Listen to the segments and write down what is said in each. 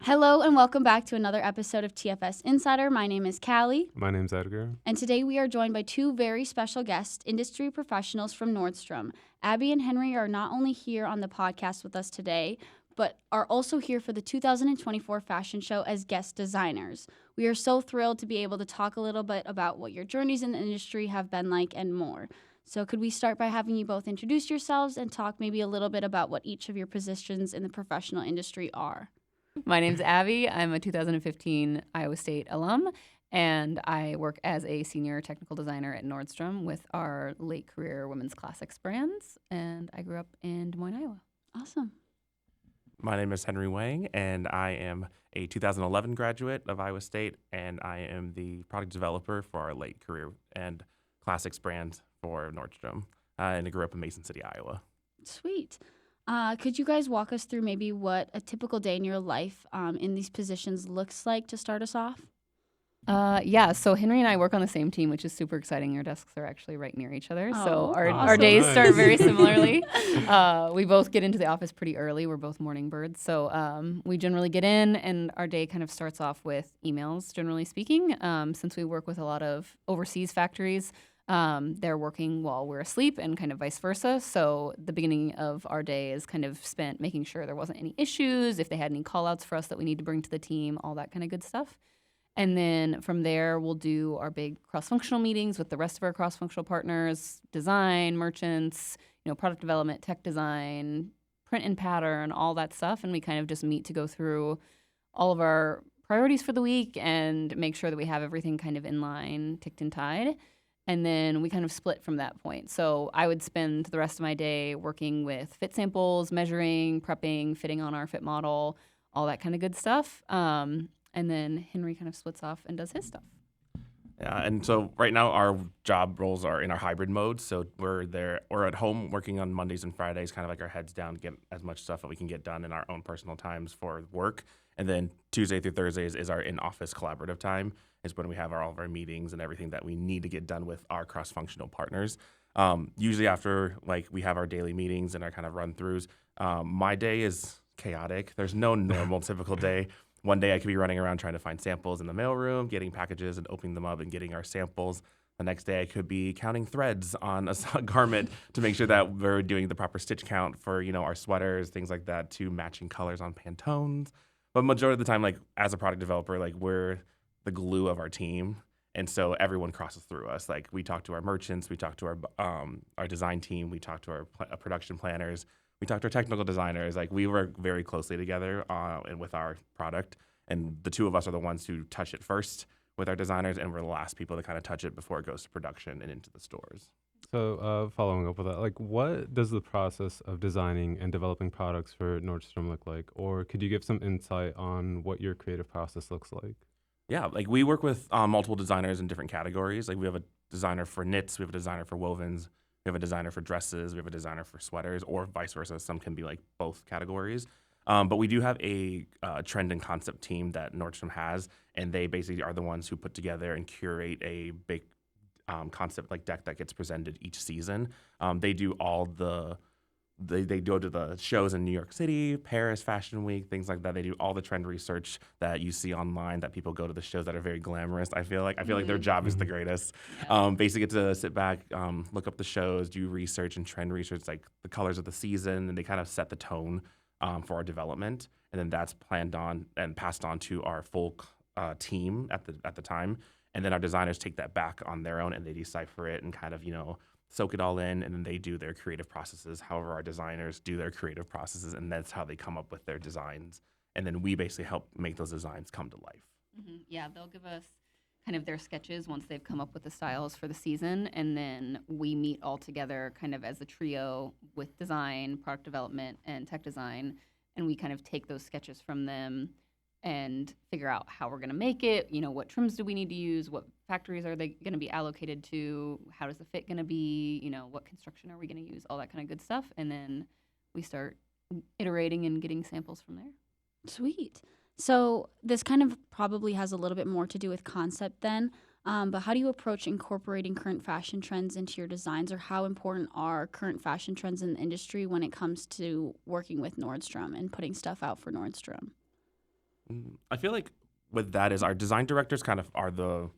Hello and welcome back to another episode of TFS Insider. My name is Callie. My name's Edgar. And today we are joined by two very special guests, industry professionals from Nordstrom. Abby and Henry are not only here on the podcast with us today, but are also here for the 2024 fashion show as guest designers. We are so thrilled to be able to talk a little bit about what your journeys in the industry have been like and more. So could we start by having you both introduce yourselves and talk maybe a little bit about what each of your positions in the professional industry are? My name's Abby. I'm a 2015 Iowa State alum, and I work as a senior technical designer at Nordstrom with our late career women's classics brands, and I grew up in Des Moines, Iowa. Awesome. My name is Henry Wang, and I am a 2011 graduate of Iowa State, and I am the product developer for our late career and classics brand for Nordstrom. And I grew up in Mason City, Iowa. Sweet. Could you guys walk us through maybe what a typical day in your life in these positions looks like to start us off? So Henry and I work on the same team, which is super exciting. Our desks are actually right near each other, so Oh, our awesome. days Nice. start very similarly. We both get into the office pretty early. We're both morning birds, so we generally get in, and our day kind of starts off with emails, generally speaking. Since we work with a lot of overseas factories, they're working while we're asleep and kind of vice versa. So the beginning of our day is kind of spent making sure there wasn't any issues, if they had any call outs for us that we need to bring to the team, all that kind of good stuff. And then from there, we'll do our big cross-functional meetings with the rest of our cross-functional partners, design, merchants, product development, tech design, print and pattern, all that stuff. And we kind of just meet to go through all of our priorities for the week and make sure that we have everything kind of in line, ticked and tied. And then we kind of split from that point. So I would spend the rest of my day working with fit samples, measuring, prepping, fitting on our fit model, all that kind of good stuff. And then Henry kind of splits off and does his stuff. Yeah, and so right now our job roles are in our hybrid mode. So we're at home working on Mondays and Fridays, kind of like our heads down, get as much stuff that we can get done in our own personal times for work. And then Tuesday through Thursdays is our in-office collaborative time, is when we have all of our meetings and everything that we need to get done with our cross-functional partners. Usually after we have our daily meetings and our kind of run-throughs, my day is chaotic. There's no normal typical day. One day I could be running around trying to find samples in the mailroom, getting packages and opening them up and getting our samples. The next day I could be counting threads on a garment to make sure that we're doing the proper stitch count for, our sweaters, things like that, to matching colors on Pantones. But majority of the time, as a product developer, we're the glue of our team. And so everyone crosses through us. We talk to our merchants, we talk to our design team, we talk to our production planners, we talk to our technical designers. We work very closely together and with our product. And the two of us are the ones who touch it first with our designers, and we're the last people to kind of touch it before it goes to production and into the stores. So following up with that, what does the process of designing and developing products for Nordstrom look like? Or could you give some insight on what your creative process looks like? Yeah, we work with multiple designers in different categories. We have a designer for knits, we have a designer for wovens, we have a designer for dresses, we have a designer for sweaters, or vice versa. Some can be both categories. But we do have a trend and concept team that Nordstrom has, and they basically are the ones who put together and curate a big concept deck that gets presented each season. They do all they go to the shows in New York City, Paris Fashion Week, things like that. They do all the trend research that you see online, that people go to the shows that are very glamorous. I feel like their job is the greatest. Basically get to sit back, look up the shows, do research and trend research, the colors of the season, and they kind of set the tone for our development. And then that's planned on and passed on to our full team at the time. And then our designers take that back on their own and they decipher it and kind of, soak it all in, and then they do their creative processes. However, our designers do their creative processes, and that's how they come up with their designs. And then we basically help make those designs come to life. Mm-hmm. Yeah, they'll give us kind of their sketches once they've come up with the styles for the season, and then we meet all together kind of as a trio with design, product development, and tech design, and we kind of take those sketches from them and figure out how we're going to make it, what trims do we need to use, what factories are they going to be allocated to, how does the fit going to be, what construction are we going to use, all that kind of good stuff. And then we start iterating and getting samples from there. Sweet. So this kind of probably has a little bit more to do with concept then, but how do you approach incorporating current fashion trends into your designs, or how important are current fashion trends in the industry when it comes to working with Nordstrom and putting stuff out for Nordstrom? I feel like with that is our design directors kind of are the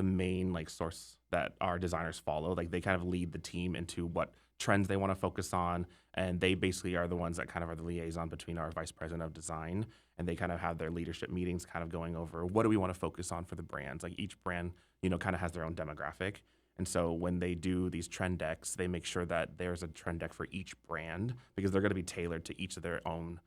main source that our designers follow. Like they kind of lead the team into what trends they want to focus on, and they basically are the ones that kind of are the liaison between our vice president of design, and they kind of have their leadership meetings kind of going over what do we want to focus on for the brands. Like each brand, kind of has their own demographic. And so when they do these trend decks, they make sure that there's a trend deck for each brand because they're going to be tailored to each of their own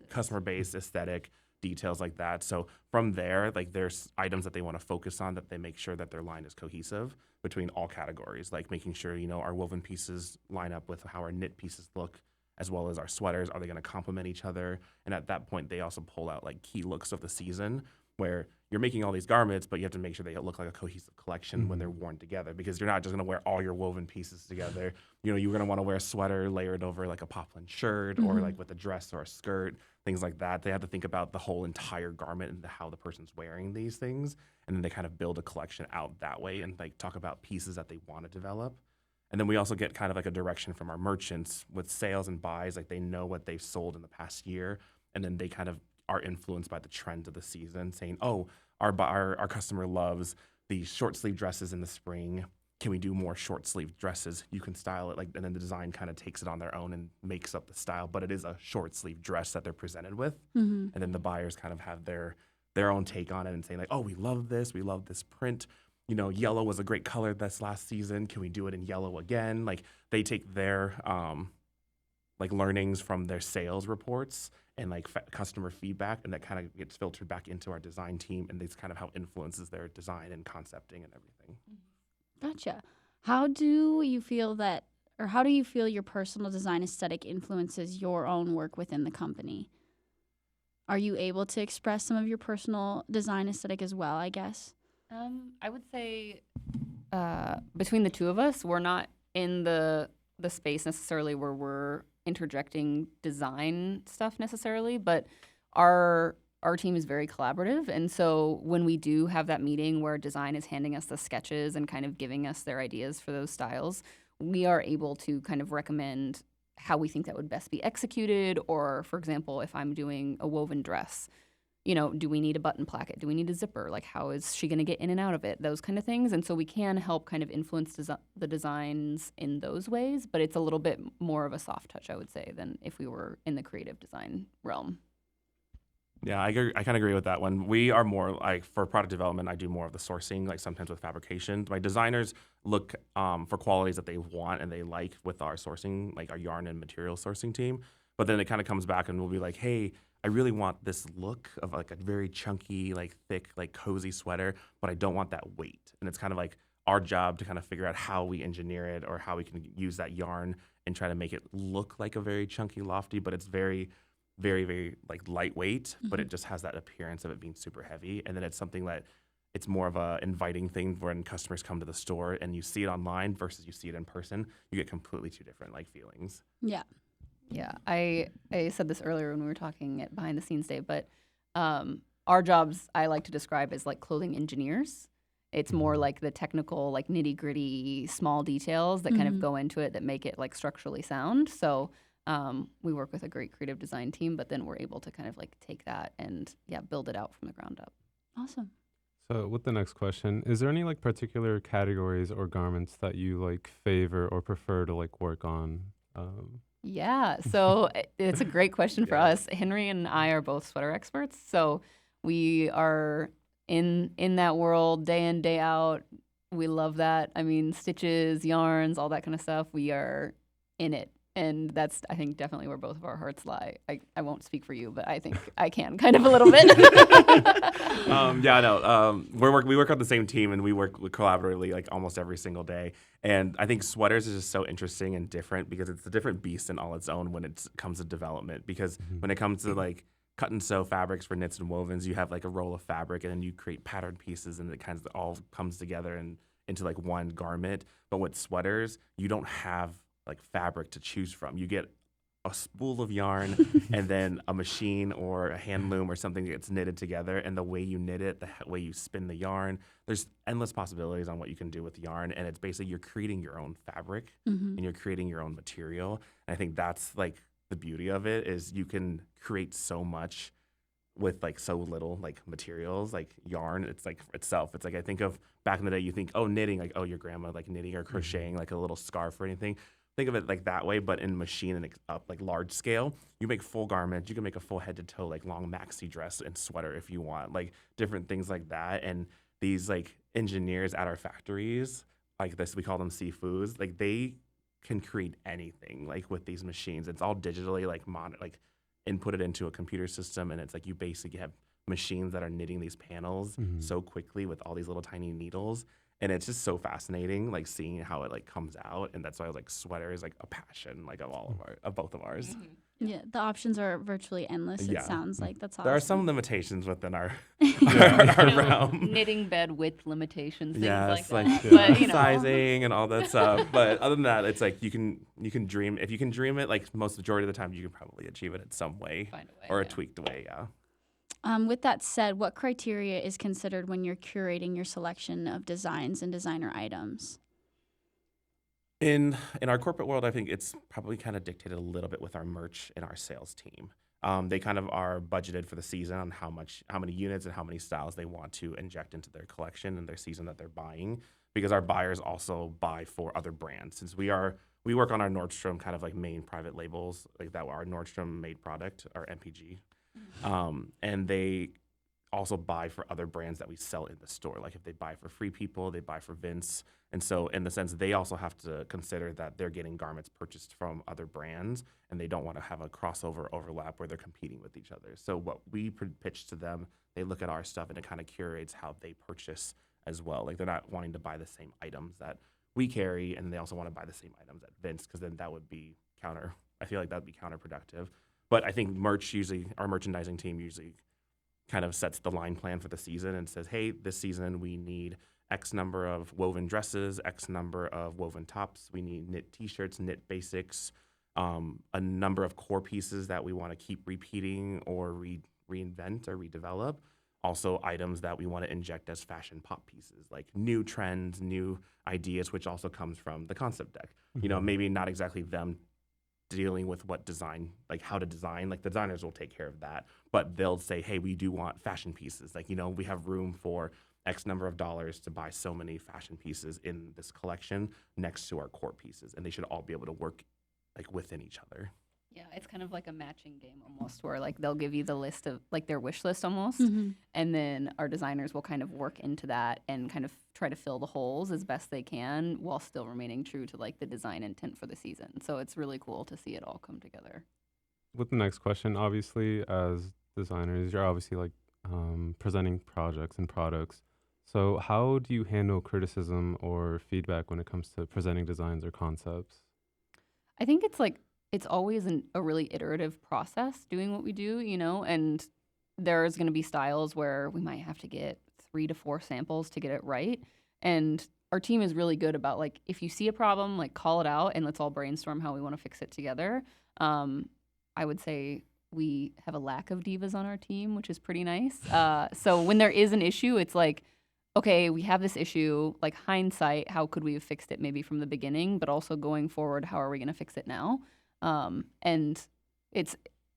customer base, aesthetic, details like that. So from there, there's items that they want to focus on that they make sure that their line is cohesive between all categories, like making sure, our woven pieces line up with how our knit pieces look, as well as our sweaters. Are they going to complement each other? And at that point, they also pull out key looks of the season where you're making all these garments, but you have to make sure they look like a cohesive collection when they're worn together, because you're not just going to wear all your woven pieces together. You're going to want to wear a sweater layered over a poplin shirt or with a dress or a skirt, things like that. They have to think about the whole entire garment and how the person's wearing these things. And then they kind of build a collection out that way and talk about pieces that they want to develop. And then we also get kind of a direction from our merchants with sales and buys. They know what they've sold in the past year. And then they kind of are influenced by the trends of the season, saying, oh, our customer loves these short sleeve dresses in the spring. Can we do more short sleeve dresses? You can style it and then the design kind of takes it on their own and makes up the style, but it is a short sleeve dress that they're presented with. And then the buyers kind of have their own take on it and saying oh, we love this print. Yellow was a great color this last season. Can we do it in yellow again? They take their learnings from their sales reports and customer feedback, and that kind of gets filtered back into our design team, and that's kind of how it influences their design and concepting and everything. Gotcha. How do you feel your personal design aesthetic influences your own work within the company? Are you able to express some of your personal design aesthetic as well, I guess? I would say between the two of us, we're not in the space necessarily where we're interjecting design stuff necessarily, but our team is very collaborative. And so when we do have that meeting where design is handing us the sketches and kind of giving us their ideas for those styles, we are able to kind of recommend how we think that would best be executed. Or, for example, if I'm doing a woven dress, do we need a button placket? Do we need a zipper? How is she going to get in and out of it? Those kind of things. And so we can help kind of influence the designs in those ways, but it's a little bit more of a soft touch, I would say, than if we were in the creative design realm. Yeah, I kind of agree with that one. We are more for product development, I do more of the sourcing, sometimes with fabrication. My designers look for qualities that they want and they like with our sourcing, our yarn and material sourcing team. But then it kind of comes back and we'll be like, hey, I really want this look of a very chunky, thick, cozy sweater, but I don't want that weight. And it's kind of our job to kind of figure out how we engineer it or how we can use that yarn and try to make it look like a very chunky, lofty, but it's very, very, very lightweight, but it just has that appearance of it being super heavy. And then it's something that it's more of a inviting thing when customers come to the store and you see it online versus you see it in person, you get completely two different feelings. Yeah. Yeah, I said this earlier when we were talking at behind the scenes day, but our jobs I like to describe as clothing engineers. It's more the technical, nitty gritty, small details that kind of go into it that make it structurally sound. So we work with a great creative design team, but then we're able to kind of take that and build it out from the ground up. Awesome. So with the next question, is there any particular categories or garments that you favor or prefer to work on? Yeah, so it's a great question for us. Henry and I are both sweater experts, so we are in that world day in, day out. We love that. I mean, stitches, yarns, all that kind of stuff. We are in it. And that's, I think, definitely where both of our hearts lie. I won't speak for you, but I think I can kind of a little bit. We work on the same team, and we work collaboratively almost every single day. And I think sweaters is just so interesting and different because it's a different beast in all its own when it comes to development. Because when it comes to cut and sew fabrics for knits and wovens, you have a roll of fabric, and then you create patterned pieces, and it kind of all comes together and into one garment. But with sweaters, you don't have fabric to choose from. You get a spool of yarn and then a machine or a hand loom or something that gets knitted together, and the way you knit it, the way you spin the yarn, there's endless possibilities on what you can do with yarn. And it's basically you're creating your own fabric and you're creating your own material. And I think that's the beauty of it is you can create so much with like so little like materials, like yarn. It's like itself. It's like I think of back in the day, you think, oh, knitting, like, oh, your grandma like knitting or crocheting like a little scarf or anything. Think of it like that way, but in machine and up like large scale. You make full garments. You can make a full head to toe like long maxi dress and sweater if you want, like different things like that. And these like engineers at our factories, like this, we call them seafoods, like they can create anything like with these machines. It's all digitally like inputted into a computer system, and it's like you basically have machines that are knitting these panels so quickly with all these little tiny needles. And it's just so fascinating, like seeing how it like comes out, and that's why I was like, sweater is like a passion, like of both of ours. Yeah, the options are virtually endless. Yeah. It sounds like that's awesome. There are some limitations within our You know, realm. knitting bed width limitations, things Yes, like like that. But, you know, sizing and all that stuff. But other than that, it's like you can dream. If you can dream it, like most majority of the time, you can probably achieve it in some way, find a way, or a yeah. tweaked way. Yeah. With that said, what criteria is considered when you're curating your selection of designs and designer items? In our corporate world, I think it's probably kind of dictated a little bit with our merch and our sales team. They kind of are budgeted for the season on how many units and how many styles they want to inject into their collection and their season that they're buying, because our buyers also buy for other brands. Since we work on our Nordstrom kind of like main private labels, like that our Nordstrom made product, our MPG, and they also buy for other brands that we sell in the store. Like if they buy for Free People, they buy for Vince. And so in the sense, they also have to consider that they're getting garments purchased from other brands, and they don't want to have a crossover overlap where they're competing with each other. So what we pitch to them, they look at our stuff and it kind of curates how they purchase as well. Like they're not wanting to buy the same items that we carry, and they also want to buy the same items at Vince, because then that would be I feel like that would be counterproductive. But I think our merchandising team usually kind of sets the line plan for the season and says, hey, this season we need X number of woven dresses, X number of woven tops. We need knit T-shirts, knit basics, a number of core pieces that we want to keep repeating or reinvent or redevelop. Also items that we want to inject as fashion pop pieces, like new trends, new ideas, which also comes from the concept deck. You know, maybe not exactly them dealing with what design, like how to design, like the designers will take care of that, but they'll say, hey, we do want fashion pieces. Like, you know, we have room for X number of dollars to buy so many fashion pieces in this collection next to our core pieces. And they should all be able to work like within each other. Yeah, it's kind of like a matching game almost, where like they'll give you the list of like their wish list almost, and then our designers will kind of work into that and kind of try to fill the holes as best they can while still remaining true to like the design intent for the season. So it's really cool to see it all come together. With the next question, obviously, as designers, you're obviously like presenting projects and products. So how do you handle criticism or feedback when it comes to presenting designs or concepts? I think it's always a really iterative process doing what we do, you know, and there's going to be styles where we might have to get 3 to 4 samples to get it right. And our team is really good about like, if you see a problem, like call it out and let's all brainstorm how we want to fix it together. I would say we have a lack of divas on our team, which is pretty nice. So when there is an issue, it's like, okay, we have this issue, like hindsight, how could we have fixed it maybe from the beginning, but also going forward, how are we going to fix it now? And it's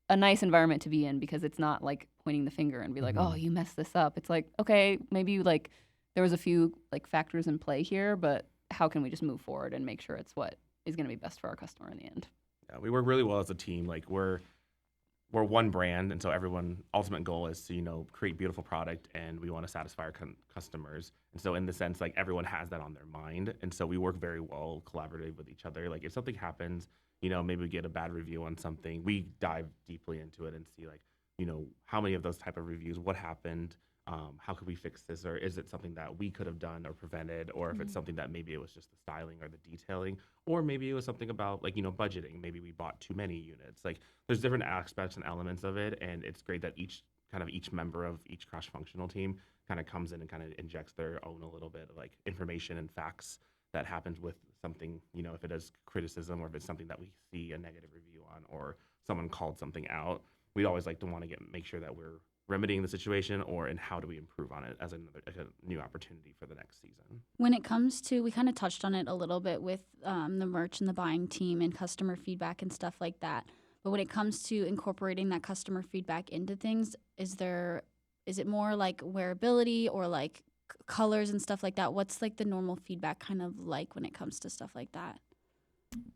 a nice environment to be in, because it's not like pointing the finger and be like, oh, you messed this up. It's like, okay, maybe like there was a few like factors in play here, but how can we just move forward and make sure it's what is going to be best for our customer in the end? Yeah, we work really well as a team. Like we're one brand, and so ultimate goal is to, you know, create beautiful product, and we want to satisfy our customers. And so in the sense, like everyone has that on their mind, and so we work very well collaboratively with each other. Like if something happens, you know, maybe we get a bad review on something, we dive deeply into it and see like, you know, how many of those type of reviews, what happened, how could we fix this, or is it something that we could have done or prevented, or if it's something that maybe it was just the styling or the detailing, or maybe it was something about like, you know, budgeting, maybe we bought too many units. Like there's different aspects and elements of it, and it's great that each member of each cross-functional team kind of comes in and kind of injects their own a little bit of like information and facts that happens with something, you know, if it is criticism or if it's something that we see a negative review on or someone called something out. We'd always like to want to make sure that we're remedying the situation, and how do we improve on it as a new opportunity for the next season. When it comes to, we kind of touched on it a little bit with the merch and the buying team and customer feedback and stuff like that. But when it comes to incorporating that customer feedback into things, is it more like wearability or like colors and stuff like that? What's like the normal feedback kind of like when it comes to stuff like that?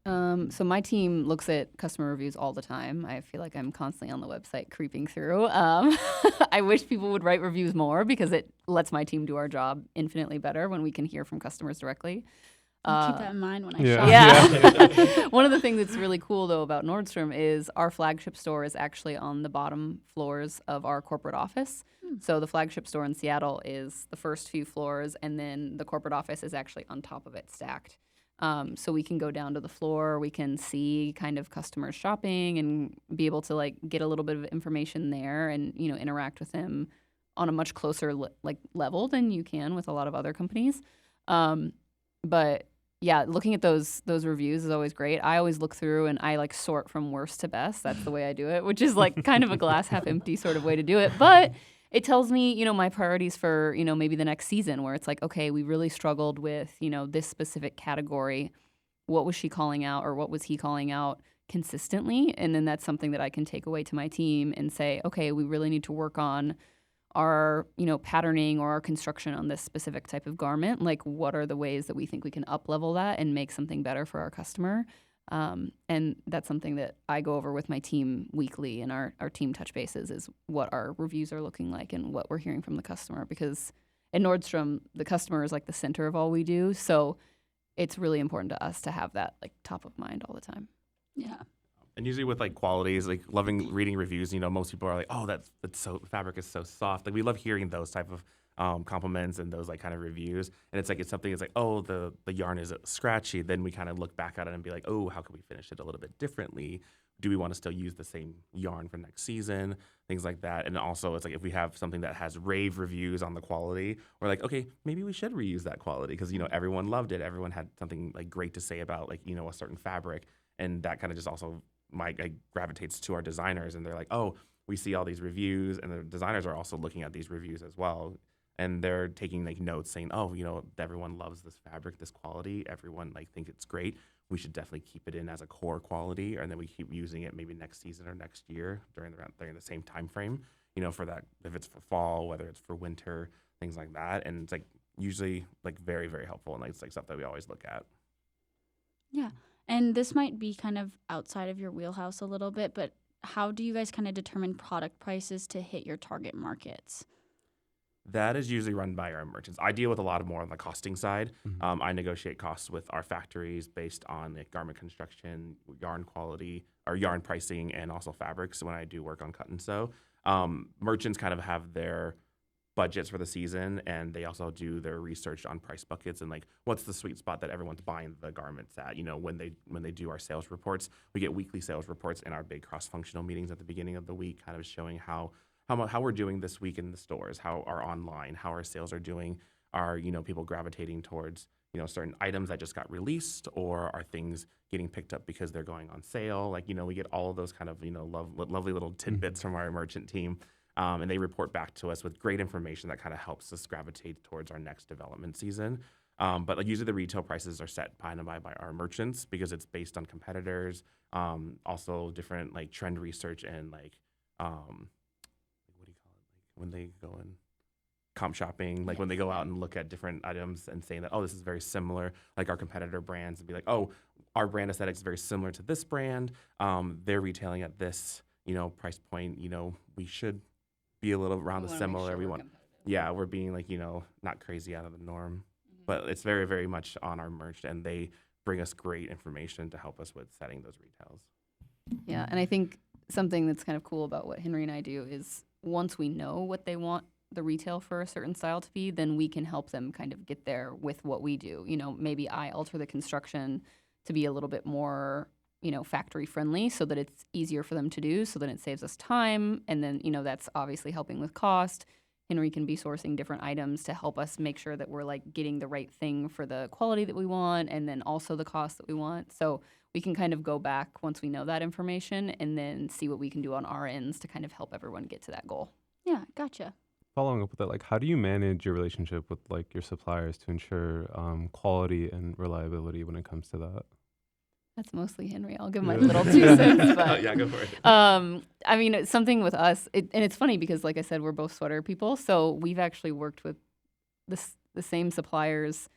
So my team looks at customer reviews all the time. I feel like I'm constantly on the website creeping through. I wish people would write reviews more because it lets my team do our job infinitely better when we can hear from customers directly. I'll keep that in mind when I Yeah. shop. Yeah. One of the things that's really cool, though, about Nordstrom is our flagship store is actually on the bottom floors of our corporate office. So the flagship store in Seattle is the first few floors, and then the corporate office is actually on top of it, stacked. So we can go down to the floor, we can see kind of customers shopping and be able to like get a little bit of information there and, you know, interact with them on a much closer level than you can with a lot of other companies. But yeah, looking at those reviews is always great. I always look through and I like sort from worst to best. That's the way I do it, which is like kind of a glass half empty sort of way to do it. But it tells me, you know, my priorities for, you know, maybe the next season where it's like, okay, we really struggled with, you know, this specific category. What was she calling out or what was he calling out consistently? And then that's something that I can take away to my team and say, okay, we really need to work on our, you know, patterning or our construction on this specific type of garment. Like, what are the ways that we think we can up level that and make something better for our customer? And that's something that I go over with my team weekly in our team touch bases is what our reviews are looking like and what we're hearing from the customer. Because at Nordstrom, the customer is like the center of all we do. So it's really important to us to have that like top of mind all the time. Yeah. And usually with like qualities, like loving reading reviews, you know, most people are like, oh, that's so fabric is so soft. Like we love hearing those type of compliments and those like kind of reviews. And it's like it's something that's like, oh, the yarn is scratchy. Then we kind of look back at it and be like, oh, how can we finish it a little bit differently? Do we want to still use the same yarn for next season? Things like that. And also it's like if we have something that has rave reviews on the quality, we're like, okay, maybe we should reuse that quality because, you know, everyone loved it. Everyone had something like great to say about like, you know, a certain fabric. And that kind of just also gravitates to our designers, and they're like, oh, we see all these reviews, and the designers are also looking at these reviews as well, and they're taking like notes saying, oh, you know, everyone loves this fabric, this quality, everyone like think it's great. We should definitely keep it in as a core quality, and then we keep using it maybe next season or next year during the same time frame, you know, for that if it's for fall, whether it's for winter, things like that, and it's like usually like very very helpful, and like, it's like stuff that we always look at. Yeah. And this might be kind of outside of your wheelhouse a little bit, but how do you guys kind of determine product prices to hit your target markets? That is usually run by our merchants. I deal with a lot more on the costing side. I negotiate costs with our factories based on like garment construction, yarn quality, or yarn pricing, and also fabrics when I do work on cut and sew. Merchants kind of have their budgets for the season, and they also do their research on price buckets and like what's the sweet spot that everyone's buying the garments at. You know, when they do our sales reports, we get weekly sales reports in our big cross-functional meetings at the beginning of the week, kind of showing how we're doing this week in the stores, how our online, how our sales are doing. Are, you know, people gravitating towards, you know, certain items that just got released, or are things getting picked up because they're going on sale? Like, you know, we get all of those kind of, you know, lovely little tidbits from our merchant team. And they report back to us with great information that kind of helps us gravitate towards our next development season. But like usually the retail prices are set by our merchants because it's based on competitors, also different like trend research and like what do you call it? Like when they go in comp shopping, like when they go out and look at different items and saying that, oh, this is very similar, like our competitor brands, and be like, oh, our brand aesthetic is very similar to this brand. They're retailing at this, you know, price point. You know, we should be a little around the similar. We're being like, you know, not crazy out of the norm, but it's very, very much on our merch, and they bring us great information to help us with setting those retails. Yeah, and I think something that's kind of cool about what Henry and I do is once we know what they want the retail for a certain style to be, then we can help them kind of get there with what we do. You know, maybe I alter the construction to be a little bit more, you know, factory friendly so that it's easier for them to do, so that it saves us time. And then, you know, that's obviously helping with cost. Henry can be sourcing different items to help us make sure that we're like getting the right thing for the quality that we want and then also the cost that we want. So we can kind of go back once we know that information and then see what we can do on our ends to kind of help everyone get to that goal. Yeah, gotcha. Following up with that, like how do you manage your relationship with like your suppliers to ensure quality and reliability when it comes to that? That's mostly Henry. I'll give my Yeah. little 2 cents. But Yeah, go for it. I mean, it's something with us, and it's funny because, like I said, we're both sweater people. So we've actually worked with the same suppliers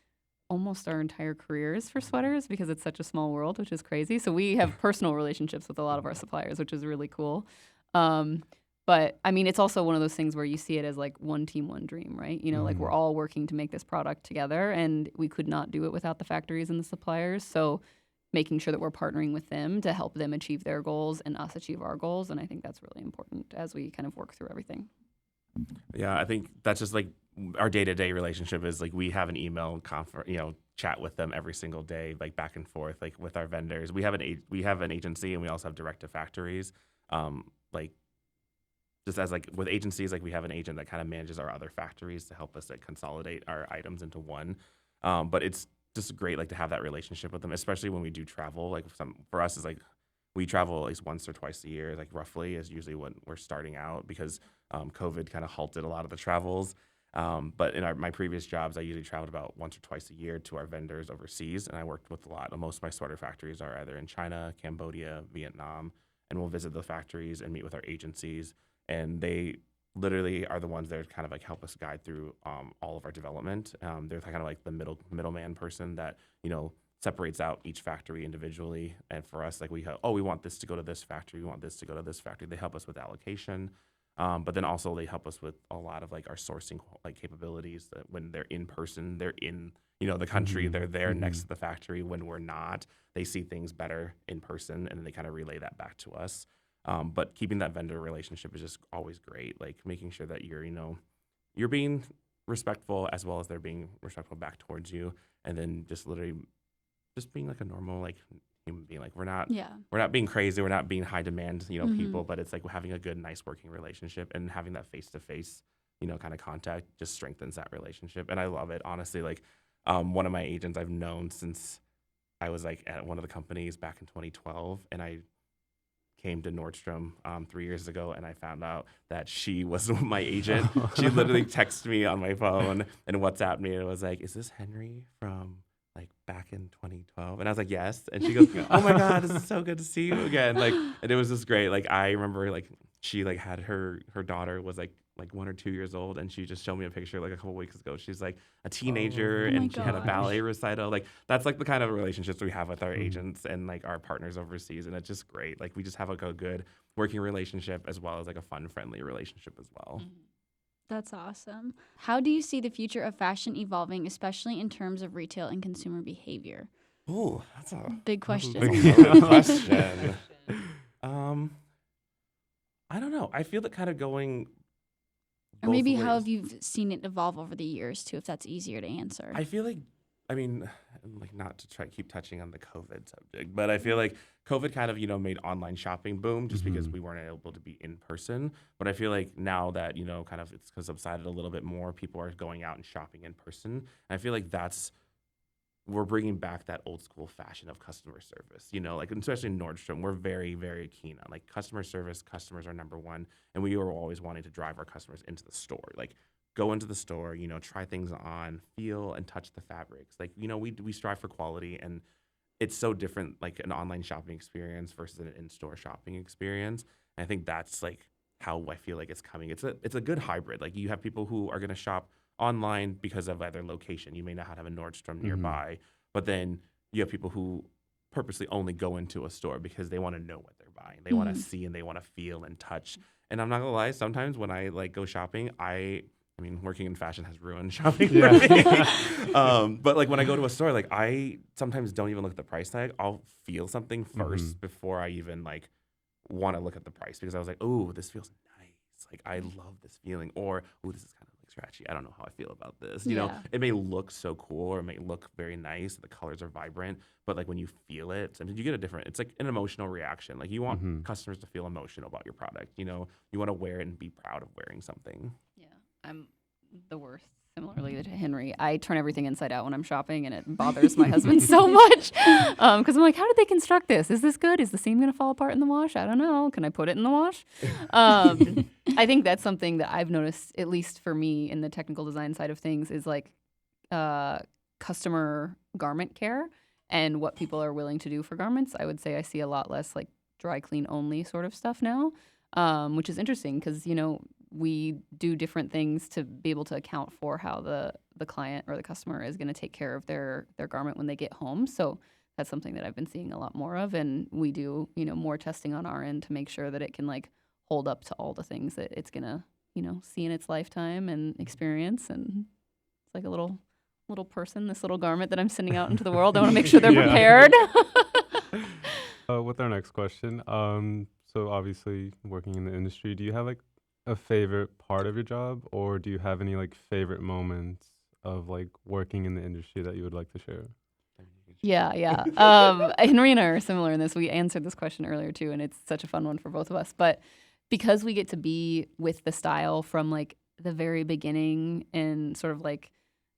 almost our entire careers for sweaters because it's such a small world, which is crazy. So we have personal relationships with a lot of our suppliers, which is really cool. But I mean, it's also one of those things where you see it as like one team, one dream, right? You know, like we're all working to make this product together, and we could not do it without the factories and the suppliers. So making sure that we're partnering with them to help them achieve their goals and us achieve our goals. And I think that's really important as we kind of work through everything. Yeah, I think that's just like our day-to-day relationship is like we have an email chat with them every single day, like back and forth, like with our vendors. We have an agency, and we also have direct to factories. Like just as like with agencies, like we have an agent that kind of manages our other factories to help us like consolidate our items into one. But it's just great like to have that relationship with them, especially when we do travel. Like for us is like we travel at least once or twice a year, like roughly is usually when we're starting out because COVID kind of halted a lot of the travels. But in my previous jobs, I usually traveled about once or twice a year to our vendors overseas, and I worked with a lot. Most of my sweater factories are either in China, Cambodia, Vietnam, and we'll visit the factories and meet with our agencies, and they literally are the ones that kind of like help us guide through all of our development. They're kind of like the middleman person that separates out each factory individually. And for us, like we want this to go to this factory, we want this to go to this factory. They help us with allocation, but then also they help us with a lot of like our sourcing like capabilities. That when they're in person, they're in the country, they're there next to the factory. When we're not, they see things better in person, and then they kind of relay that back to us. But keeping that vendor relationship is just always great. Like making sure that you're being respectful as well as they're being respectful back towards you, and then just literally just being like a normal like human being. Like we're not being crazy, we're not being high demand people, but it's like having a good, nice working relationship, and having that face to face kind of contact just strengthens that relationship. And I love it, honestly. Like one of my agents I've known since I was like at one of the companies back in 2012, and I came to Nordstrom 3 years ago, and I found out that she was my agent. She literally texted me on my phone and WhatsApped me, and it was like, "Is this Henry from like back in 2012?" And I was like, "Yes." And she goes, "Oh my God, this is so good to see you again." Like, and it was just great. Like I remember like she like had her daughter was like 1 or 2 years old, and she just showed me a picture like a couple weeks ago. She's like a teenager, Oh my and she had a gosh. ballet recital. Like that's like the kind of relationships we have with our agents and like our partners overseas, and it's just great. Like we just have like a good working relationship as well as like a fun, friendly relationship as well. That's awesome. How do you see the future of fashion evolving, especially in terms of retail and consumer behavior? Ooh, that's a Big question. loaded question. I don't know. I feel it kind of going. Or both maybe how ways. have you seen it evolve over the years, too, if that's easier to answer? I feel like, I mean, like not to try keep touching on the COVID subject, but I feel like COVID kind of, made online shopping boom just because we weren't able to be in person. But I feel like now that, kind of it's subsided a little bit more, people are going out and shopping in person. And I feel like we're bringing back that old school fashion of customer service, like especially in Nordstrom, we're very, very keen on like customer service. Customers are number one. And we are always wanting to drive our customers into the store. Like go into the store, try things on, feel and touch the fabrics. Like, we strive for quality, and it's so different, like an online shopping experience versus an in-store shopping experience. And I think that's like how I feel like it's coming. It's a good hybrid. Like you have people who are going to shop online because of either location. You may not have a Nordstrom nearby, but then you have people who purposely only go into a store because they want to know what they're buying. They want to see and they want to feel and touch. And I'm not gonna lie, sometimes when I like go shopping, I mean, working in fashion has ruined shopping for me. But like when I go to a store, like I sometimes don't even look at the price tag. I'll feel something first before I even like want to look at the price, because I was like, oh, this feels nice. Like I love this feeling. Or, oh, this is kind of like scratchy. I don't know how I feel about this. You know, it may look so cool or it may look very nice. The colors are vibrant, but like when you feel it, I mean, you get a different, it's like an emotional reaction. Like you want customers to feel emotional about your product. You know, you want to wear it and be proud of wearing something. Yeah, I'm the worst. Similarly to Henry, I turn everything inside out when I'm shopping, and it bothers my husband so much because I'm like, how did they construct this? Is this good? Is the seam going to fall apart in the wash? I don't know. Can I put it in the wash? I think that's something that I've noticed, at least for me in the technical design side of things, is like customer garment care and what people are willing to do for garments. I would say I see a lot less like dry clean only sort of stuff now, which is interesting because, we do different things to be able to account for how the client or the customer is going to take care of their garment when they get home. So that's something that I've been seeing a lot more of. And we do, more testing on our end to make sure that it can like hold up to all the things that it's going to, see in its lifetime and experience. And it's like a little person, this little garment that I'm sending out into the world. I want to make sure they're Yeah. prepared. With our next question, so obviously working in the industry, do you have like a favorite part of your job, or do you have any like favorite moments of like working in the industry that you would like to share? Yeah. Henry and I are similar in this. We answered this question earlier too, and it's such a fun one for both of us. But because we get to be with the style from like the very beginning and sort of like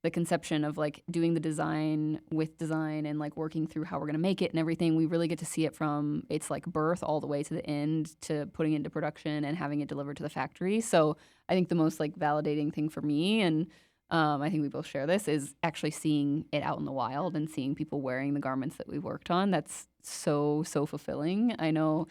the conception of like doing the design with design and like working through how we're going to make it and everything, we really get to see it from its like birth all the way to the end to putting it into production and having it delivered to the factory. So I think the most like validating thing for me, and I think we both share this, is actually seeing it out in the wild and seeing people wearing the garments that we worked on. That's so fulfilling. I know,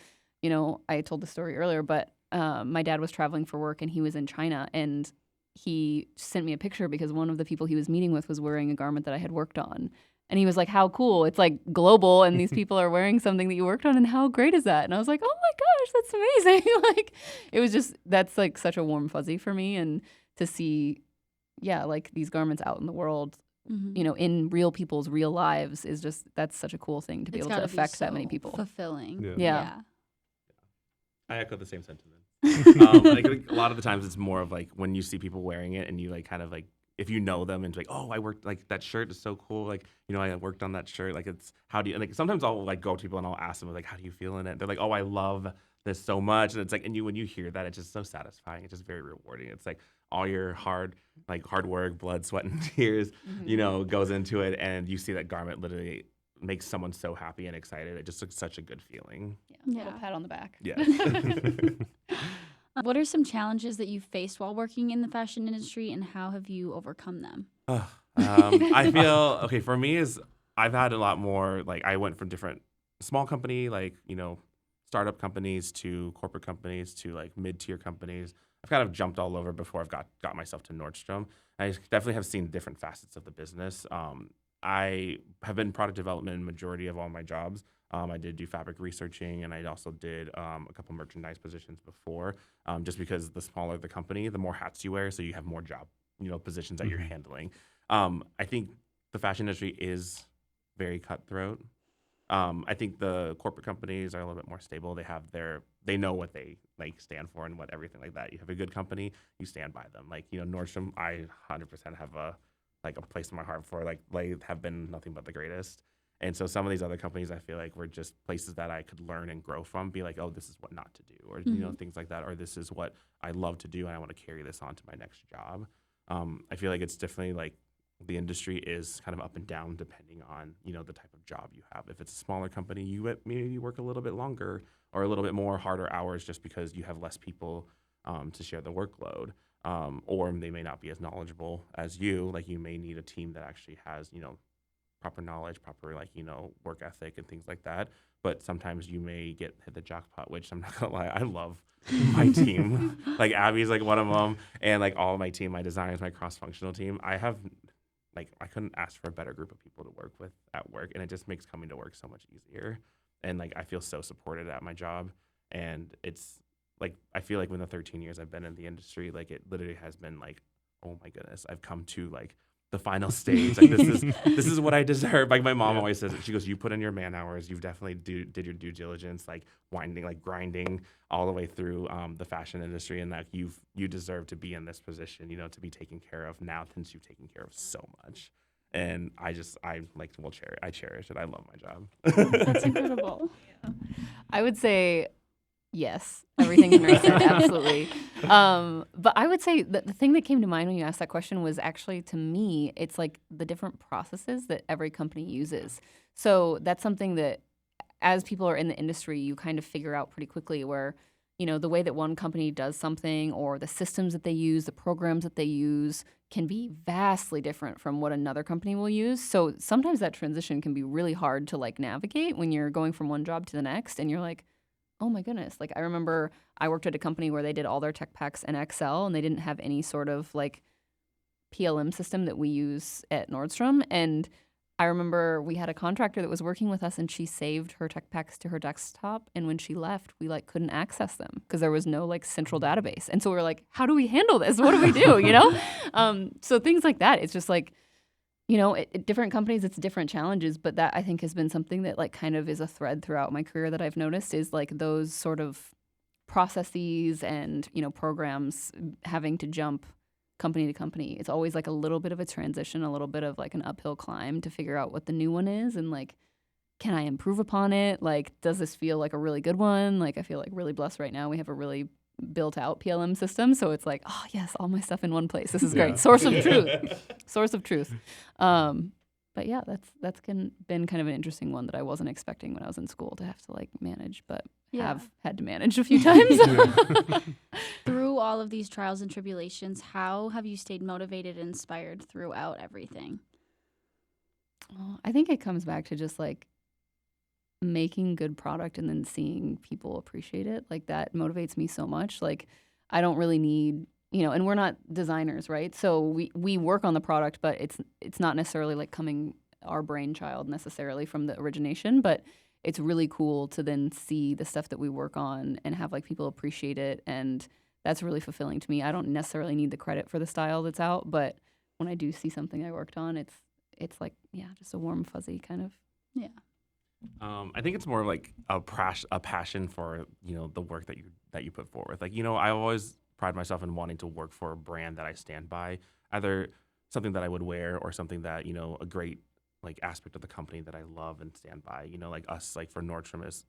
I told the story earlier, but my dad was traveling for work and he was in China, and he sent me a picture because one of the people he was meeting with was wearing a garment that I had worked on. And he was like, how cool. It's like global and these people are wearing something that you worked on, and how great is that? And I was like, oh my gosh, that's amazing. Like, it was just, that's like such a warm fuzzy for me. And to see, like these garments out in the world, in real people's real lives is just, that's such a cool thing to be able to affect that many people. Fulfilling. Yeah. I echo the same sentiment. Like a lot of the times it's more of like when you see people wearing it and you like kind of like, if you know them and like, oh, I worked, like that shirt is so cool. Like, I worked on that shirt. Like it's, how do you, like sometimes I'll like go to people and I'll ask them like, how do you feel in it? They're like, oh, I love this so much. And it's like, when you hear that, it's just so satisfying. It's just very rewarding. It's like all your hard work, blood, sweat, and tears, goes into it. And you see that garment literally makes someone so happy and excited. It just looks such a good feeling. Yeah. Little pat on the back. Yeah. What are some challenges that you've faced while working in the fashion industry, and how have you overcome them? I feel, okay, for me is I've had a lot more, like I went from different small company, like, startup companies to corporate companies to like mid-tier companies. I've kind of jumped all over before I've got myself to Nordstrom. I definitely have seen different facets of the business. I have been product development in majority of all my jobs. I did do fabric researching, and I also did a couple merchandise positions before, just because the smaller the company, the more hats you wear, so you have more job, positions that you're handling. I think the fashion industry is very cutthroat. I think the corporate companies are a little bit more stable. They know what they like stand for and what everything like that. You have a good company, you stand by them. Like, Nordstrom, I 100% have a place in my heart for, like they have been nothing but the greatest. And so some of these other companies, I feel like were just places that I could learn and grow from, be like, oh, this is what not to do, or, things like that, or this is what I love to do and I want to carry this on to my next job. I feel like it's definitely like the industry is kind of up and down depending on, the type of job you have. If it's a smaller company, you work a little bit longer or a little bit more harder hours just because you have less people to share the workload. Or they may not be as knowledgeable as you. Like you may need a team that actually has, proper knowledge, proper work ethic and things like that. But sometimes you may hit the jackpot, which I'm not gonna lie, I love my team. Like Abby's like one of them, and like all of my team, my designers, my cross-functional team. I couldn't ask for a better group of people to work with at work, and it just makes coming to work so much easier. And like I feel so supported at my job, and it's like I feel like in the 13 years I've been in the industry, like it literally has been like, oh my goodness, I've come to like the final stage. Like this is what I deserve. Like my mom always says it. She goes, you put in your man hours. You've definitely did your due diligence, like grinding all the way through the fashion industry, and that you deserve to be in this position, to be taken care of now since you've taken care of so much. And I cherish it. I love my job. That's incredible. I would say yes, everything Henry said, absolutely. But I would say the thing that came to mind when you asked that question was actually, to me, it's like the different processes that every company uses. So that's something that as people are in the industry, you kind of figure out pretty quickly where, the way that one company does something or the systems that they use, the programs that they use can be vastly different from what another company will use. So sometimes that transition can be really hard to like navigate when you're going from one job to the next and you're like, oh my goodness. Like I remember I worked at a company where they did all their tech packs in Excel and they didn't have any sort of like PLM system that we use at Nordstrom. And I remember we had a contractor that was working with us and she saved her tech packs to her desktop. And when she left, we like couldn't access them because there was no like central database. And so we were like, how do we handle this? What do we do? So things like that. It's just like, at different companies, it's different challenges. But that I think has been something that like kind of is a thread throughout my career that I've noticed is like those sort of processes and, programs having to jump company to company. It's always like a little bit of a transition, a little bit of like an uphill climb to figure out what the new one is and like, can I improve upon it? Like, does this feel like a really good one? Like, I feel like really blessed right now. We have a really built out PLM system. So it's like, oh yes, all my stuff in one place. This is great. Source of truth. Source of truth. But yeah, that's been kind of an interesting one that I wasn't expecting when I was in school to have to like manage, but have had to manage a few times. Through all of these trials and tribulations, how have you stayed motivated and inspired throughout everything? Well, I think it comes back to just like making good product and then seeing people appreciate it. Like that motivates me so much. Like I don't really need, and we're not designers, right? So we work on the product, but it's not necessarily like coming our brainchild necessarily from the origination, but it's really cool to then see the stuff that we work on and have like people appreciate it. And that's really fulfilling to me. I don't necessarily need the credit for the style that's out, but when I do see something I worked on, it's like, just a warm, fuzzy kind of. Yeah. I think it's more like a passion for, the work that you put forward. Like, I always pride myself in wanting to work for a brand that I stand by, either something that I would wear or something that, a great like aspect of the company that I love and stand by, like us, like for Nordstrom is,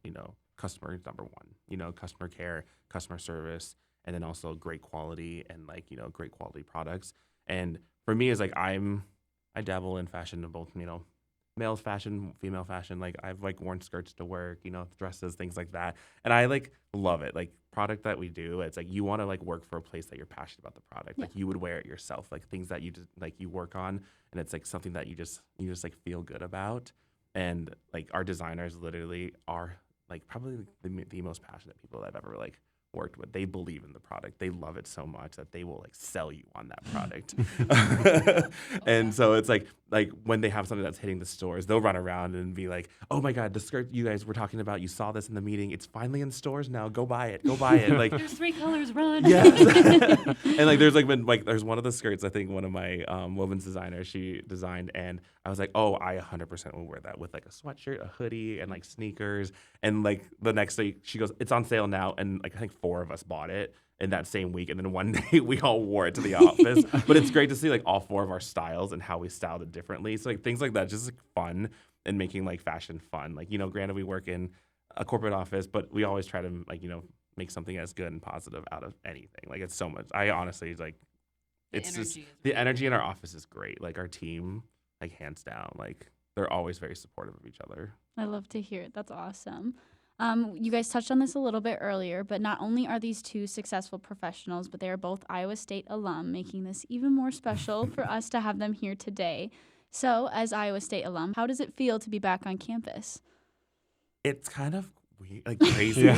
customer number one, customer care, customer service, and then also great quality and like, great quality products. And for me, it's like I dabble in fashion of both, male fashion, female fashion. Like I've like worn skirts to work, dresses, things like that. And I like love it. Like product that we do, it's like you want to like work for a place that you're passionate about the product. Like you would wear it yourself, like things that you just like you work on, and it's like something that you just like feel good about. And like our designers literally are like probably the most passionate people that I've ever like worked with. They believe in the product. They love it so much that they will like sell you on that product. And so it's like when they have something that's hitting the stores, they'll run around and be like, oh my God, the skirt you guys were talking about, you saw this in the meeting. It's finally in stores now. Go buy it. Go buy it. Like there's 3 colors, run. Yes. And like there's like been like there's one of the skirts I think one of my women's designers she designed, and I was like, oh, I 100% will wear that with like a sweatshirt, a hoodie, and like sneakers. And like the next day she goes, it's on sale now, and like I think 4 of us bought it in that same week, and then one day we all wore it to the office. But it's great to see like all 4 of our styles and how we styled it differently. So like things like that, just like fun and making like fashion fun. Like granted we work in a corporate office, but we always try to like make something as good and positive out of anything. Like it's so much. I honestly like it's just the energy in our office is great. Like our team, like hands down, like they're always very supportive of each other. I love to hear it. That's awesome. You guys touched on this a little bit earlier, but not only are these 2 successful professionals, but they are both Iowa State alum, making this even more special for us to have them here today. So, as Iowa State alum, how does it feel to be back on campus? It's kind of weird, like crazy.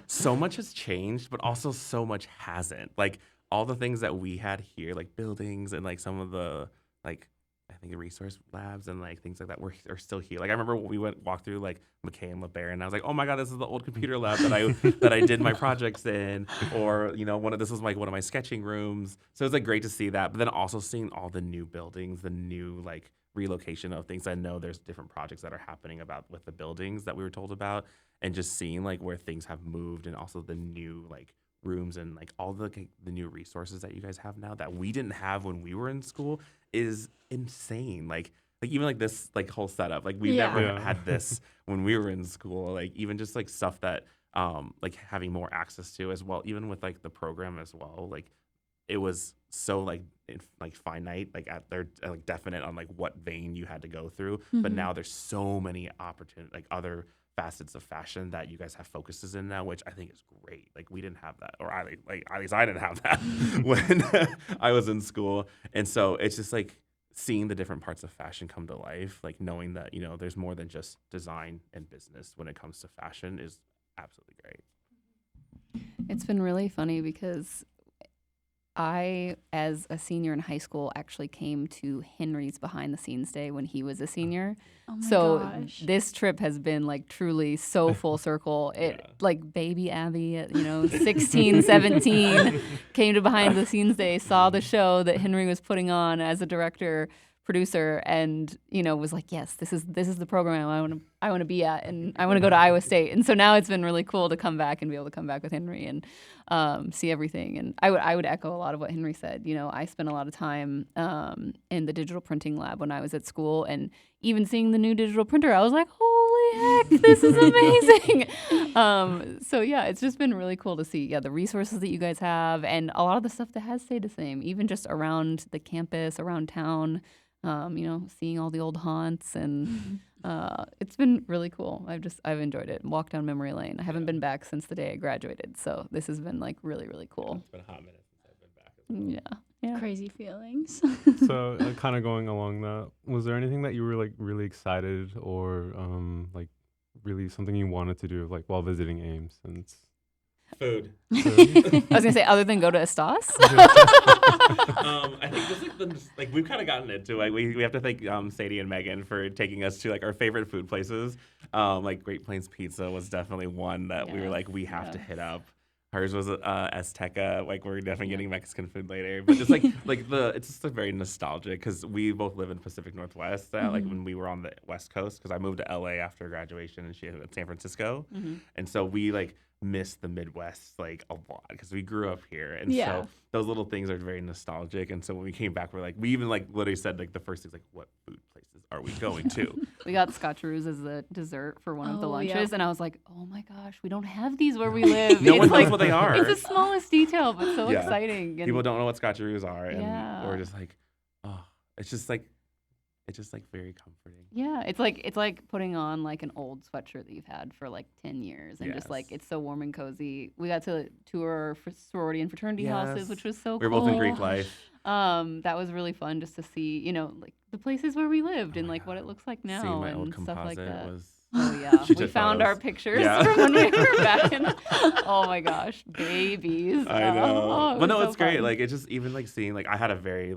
So much has changed, but also so much hasn't. Like all the things that we had here, like buildings and like some of the like I think the resource labs and like things like that are still here. Like I remember when we walked through like McKay and LeBaron, and I was like, oh my God, this is the old computer lab that I did my projects in, or this was like one of my sketching rooms. So it's like great to see that, but then also seeing all the new buildings, the new like relocation of things. I know there's different projects that are happening about with the buildings that we were told about, and just seeing like where things have moved, and also the new like rooms and like all the new resources that you guys have now that we didn't have when we were in school is insane. Like even like this like whole setup, like we never had this when we were in school. Like even just like stuff that like having more access to as well, even with like the program as well. Like it was so like finite, like they're like definite on like what vein you had to go through. But now there's so many opportunities, like other facets of fashion that you guys have focuses in now, which I think is great. Like we didn't have that, or at least I didn't have that when I was in school. And so it's just like seeing the different parts of fashion come to life, like knowing that, there's more than just design and business when it comes to fashion is absolutely great. It's been really funny because I, as a senior in high school, actually came to Henry's behind the scenes day when he was a senior. Oh my So gosh. this trip has been like truly so full circle. It like baby Abby at 16, 17 came to behind the scenes day, saw the show that Henry was putting on as a director, producer, and was like, yes, this is the program I want to be at, and I want to go to Iowa State. And so now it's been really cool to come back and be able to come back with Henry and see everything. And I would echo a lot of what Henry said. I spent a lot of time in the digital printing lab when I was at school, and even seeing the new digital printer, I was like, holy heck, this is amazing. So yeah, it's just been really cool to see the resources that you guys have, and a lot of the stuff that has stayed the same, even just around the campus, around town. Seeing all the old haunts, and it's been really cool. I've enjoyed it. Walked down memory lane. I haven't been back since the day I graduated, so this has been like really, really cool. It's been a hot minute since I've been back as well. Yeah. Crazy feelings. So kind of going along that, was there anything that you were like really excited or like really something you wanted to do like while visiting Ames? And Food. I was gonna say, other than go to Estos. I think just we've kind of gotten into we have to thank Sadie and Megan for taking us to like our favorite food places. Like Great Plains Pizza was definitely one that we were like we have to hit up. Hers was Azteca. Like we're definitely getting Mexican food later, but just it's just very nostalgic because we both live in Pacific Northwest. Like when we were on the West Coast, because I moved to LA after graduation and she lived in San Francisco, and so we miss the Midwest like a lot because we grew up here, and so those little things are very nostalgic. And so when we came back, we even literally said the first thing's what food places are we going to? We got scotcheroos as a dessert for one of the lunches, and I was like, oh my gosh, we don't have these where we live. No one knows what they are. It's the smallest detail, but so exciting. And people don't know what scotcheroos are, and we're just like, oh, it's just very comforting. Yeah, it's like putting on like an old sweatshirt that you've had for 10 years, and just it's so warm and cozy. We got to tour for sorority and fraternity houses, which was so cool. We were both in Greek life. That was really fun just to see, the places where we lived and what it looks like now. Seeing my and old stuff like that. was. Oh yeah, She we took found photos. our pictures from when we were back in. Oh my gosh, babies! I know, but no, was it's so great. fun. It's just even seeing I had a very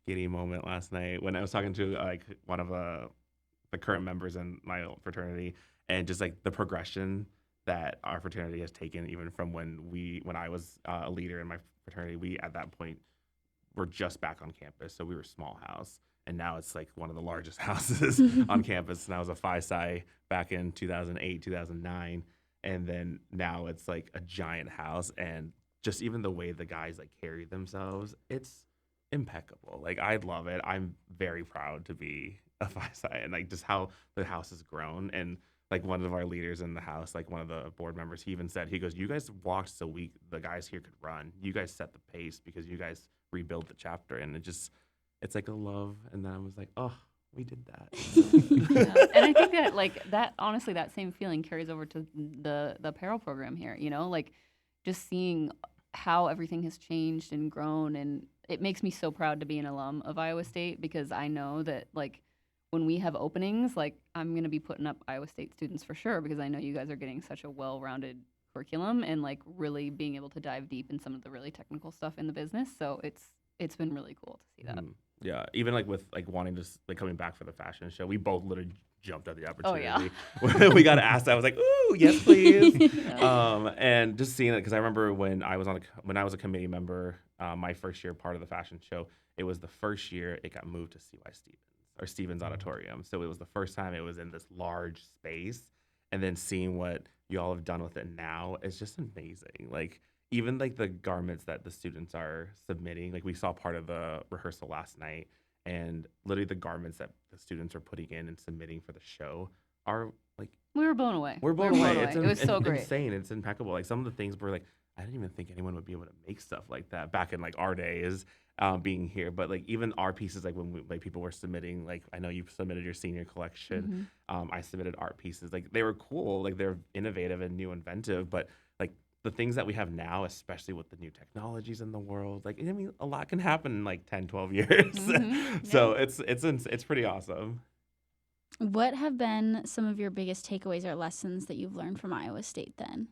giddy moment last night when I was talking to one of the current members in my old fraternity, and just the progression that our fraternity has taken, even from when I was a leader in my fraternity. We at that point were just back on campus, so we were a small house. And now it's one of the largest houses on campus. And I was a Phi Psi back in 2008, 2009. And then now it's a giant house. And just even the way the guys carry themselves, it's impeccable. I love it. I'm very proud to be a Phi Psi, and just how the house has grown. And one of our leaders in the house, one of the board members, he even said, he goes, you guys walked so the guys here could run. You guys set the pace because you guys rebuilt the chapter. And it's a love, and then I was like, oh, we did that. And I think that that honestly, that same feeling carries over to the apparel program here. Just seeing how everything has changed and grown, and it makes me so proud to be an alum of Iowa State, because I know that when we have openings, I'm gonna be putting up Iowa State students for sure, because I know you guys are getting such a well-rounded curriculum and really being able to dive deep in some of the really technical stuff in the business. So it's been really cool to see that. Yeah, even with wanting to coming back for the fashion show, we both literally jumped at the Oh, yeah. opportunity. We got asked. I was like, "Ooh, yes, please!" And just seeing it, because I remember when I was a committee member, my first year part of the fashion show. It was the first year it got moved to CY Stevens Auditorium. So it was the first time it was in this large space, and then seeing what y'all have done with it now is just amazing. Even the garments that the students are submitting, we saw part of the rehearsal last night, and literally the garments that the students are putting in and submitting for the show are We were blown away. we're blown away. It was so great. Insane. It's impeccable. Some of the things were I didn't even think anyone would be able to make stuff like that back in our days. being here. But like even our pieces, like when people were submitting, like I know you submitted your senior collection. I submitted art pieces. Like they were cool. Like they're innovative and new, inventive. But like the things that we have now, especially with the new technologies in the world, like I mean, a lot can happen in like 10, 12 years. So it's pretty awesome. What have been some of your biggest takeaways or lessons that you've learned from Iowa State then?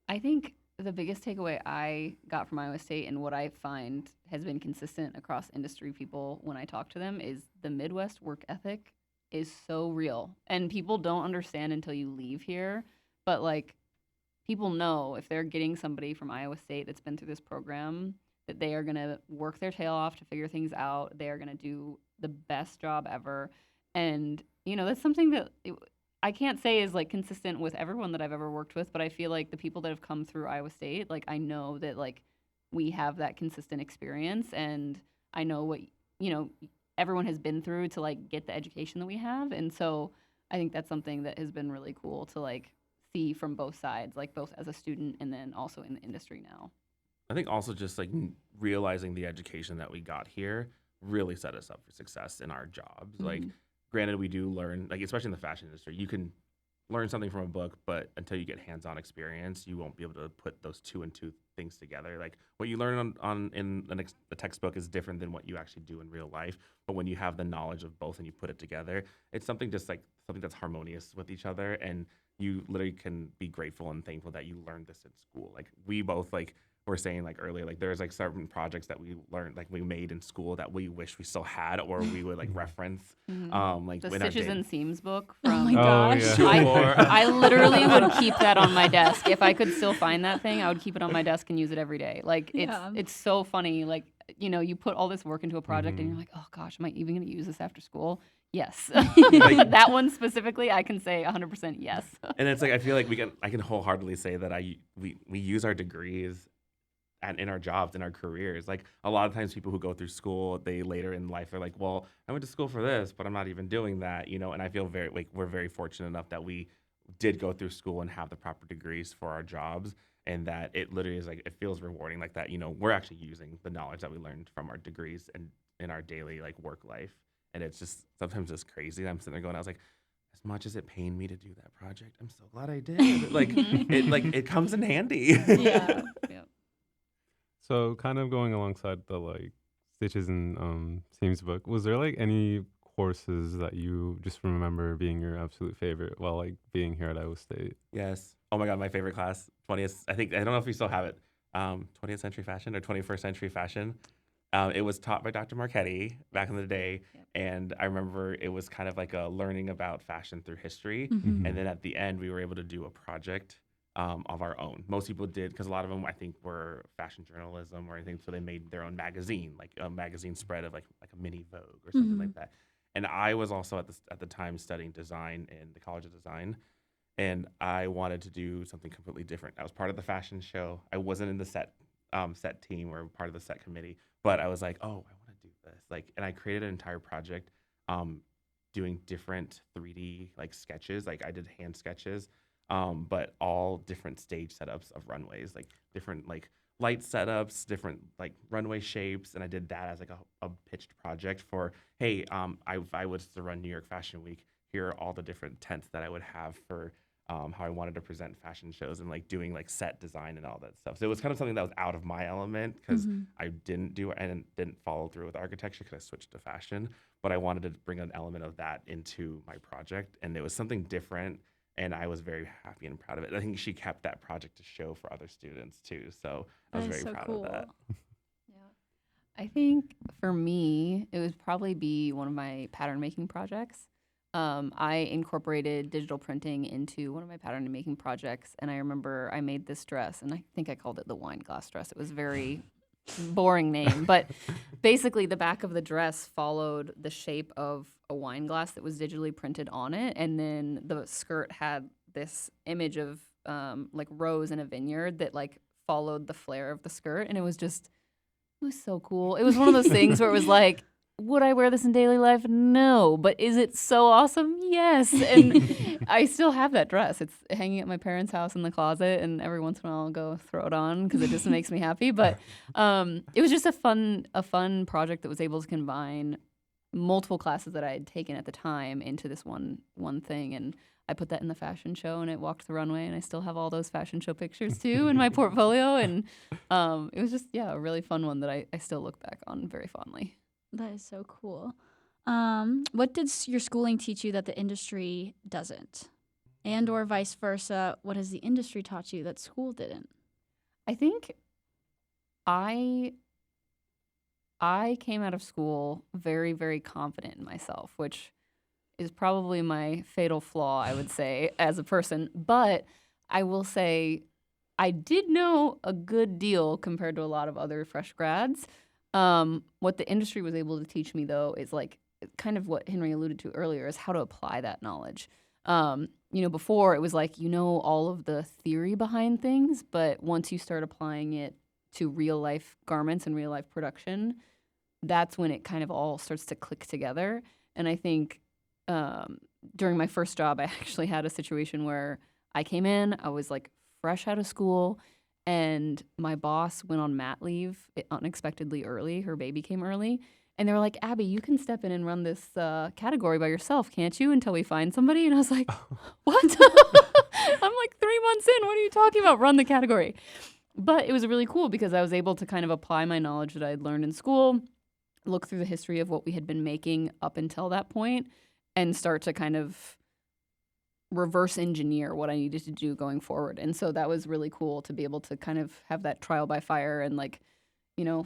I think the biggest takeaway I got from Iowa State and what I find has been consistent across industry people when I talk to them is the Midwest work ethic is so real. And people don't understand until you leave here. But like people know if they're getting somebody from Iowa State that's been through this program that they are going to work their tail off to figure things out. They are going to do the best job ever. And, you know, that's something that I can't say is like consistent with everyone that I've ever worked with, but I feel like the people that have come through Iowa State, like I know that like we have that consistent experience, and I know what, you know, everyone has been through to like get the education that we have. And so I think that's something that has been really cool to like see from both sides, like both as a student and then also in the industry now. I think also just like realizing the education that we got here really set us up for success in our jobs. Like granted, we do learn, like especially in the fashion industry, you can learn something from a book, but until you get hands-on experience, you won't be able to put those two and two things together. Like what you learn on in the textbook is different than what you actually do in real life. But when you have the knowledge of both and you put it together, it's something just like something that's harmonious with each other, and you literally can be grateful and thankful that you learned this in school. Like we both like were saying like earlier, like there's like certain projects that we learned, like we made in school that we wish we still had, or we would like reference. Like The in our Stitches day. and Seams book Oh from my gosh. I literally would keep that on my desk. If I could still find that thing, I would keep it on my desk and use it every day. Like it's so funny. Like, you know, you put all this work into a project and you're like, oh gosh, am I even going to use this after school? Yes. That one specifically, I can say 100% yes. And it's like I feel like I can wholeheartedly say that we use our degrees and in our jobs, in our careers. Like a lot of times people who go through school, they later in life are like, well, I went to school for this, but I'm not even doing that, you know. And I feel we're very fortunate enough that we did go through school and have the proper degrees for our jobs, and that it literally is like, it feels rewarding like that, you know, we're actually using the knowledge that we learned from our degrees and in our daily like work life. And it's just sometimes it's crazy. I'm sitting there going, I was like, as much as it pained me to do that project, I'm so glad I did. It comes in handy. Yeah. So kind of going alongside the like Stitches and Seams book, was there like any courses that you just remember being your absolute favorite while like being here at Iowa State? Yes. Oh my God, my favorite class, 20th. I don't know if we still have it. 20th century fashion or 21st century fashion. It was taught by Dr. Marchetti back in the day. Yep. And I remember it was kind of like a learning about fashion through history. Mm-hmm. And then at the end, we were able to do a project of our own. Most people did, because a lot of them, I think, were fashion journalism or anything. So they made their own magazine, like a magazine spread of like a mini Vogue or something like that. And I was also at the time studying design in the College of Design. And I wanted to do something completely different. I was part of the fashion show. I wasn't in the set team or part of the set committee, but I was like, oh, I want to do this. Like, and I created an entire project doing different 3D like sketches. Like I did hand sketches, but all different stage setups of runways, like different like light setups, different like runway shapes. And I did that as like a pitched project for, hey, if I was to run New York Fashion Week, here are all the different tents that I would have for how I wanted to present fashion shows, and like doing like set design and all that stuff. So it was kind of something that was out of my element, because I didn't follow through with architecture because I switched to fashion, but I wanted to bring an element of that into my project, and it was something different, and I was very happy and proud of it. I think she kept that project to show for other students too, so I was very proud of that. I think for me, it would probably be one of my pattern making projects. I incorporated digital printing into one of my pattern making projects, and I remember I made this dress, and I think I called it the wine glass dress. It was a very boring name, but basically the back of the dress followed the shape of a wine glass that was digitally printed on it, and then the skirt had this image of like rose in a vineyard that like followed the flare of the skirt, and it was so cool. It was one of those things where it was like, would I wear this in daily life? No. But is it so awesome? Yes. And I still have that dress. It's hanging at my parents' house in the closet, and every once in a while I'll go throw it on because it just makes me happy. But it was just a fun project that was able to combine multiple classes that I had taken at the time into this one thing. And I put that in the fashion show, and it walked the runway, and I still have all those fashion show pictures too in my portfolio. And it was just a really fun one that I still look back on very fondly. That is so cool. What did your schooling teach you that the industry doesn't? And or vice versa, what has the industry taught you that school didn't? I think I came out of school very, very confident in myself, which is probably my fatal flaw, I would say, as a person. But I will say I did know a good deal compared to a lot of other fresh grads. What the industry was able to teach me, though, is like kind of what Henry alluded to earlier, is how to apply that knowledge. Before it was like, all of the theory behind things, but once you start applying it to real life garments and real life production, that's when it kind of all starts to click together. And I think during my first job, I actually had a situation where I came in, I was like fresh out of school, and my boss went on mat leave unexpectedly early. Her baby came early. And they were like, Abby, you can step in and run this category by yourself, can't you, until we find somebody? And I was like, what? I'm like 3 months in. What are you talking about? Run the category. But it was really cool because I was able to kind of apply my knowledge that I had learned in school, look through the history of what we had been making up until that point, and start to kind of reverse engineer what I needed to do going forward. And so that was really cool to be able to kind of have that trial by fire and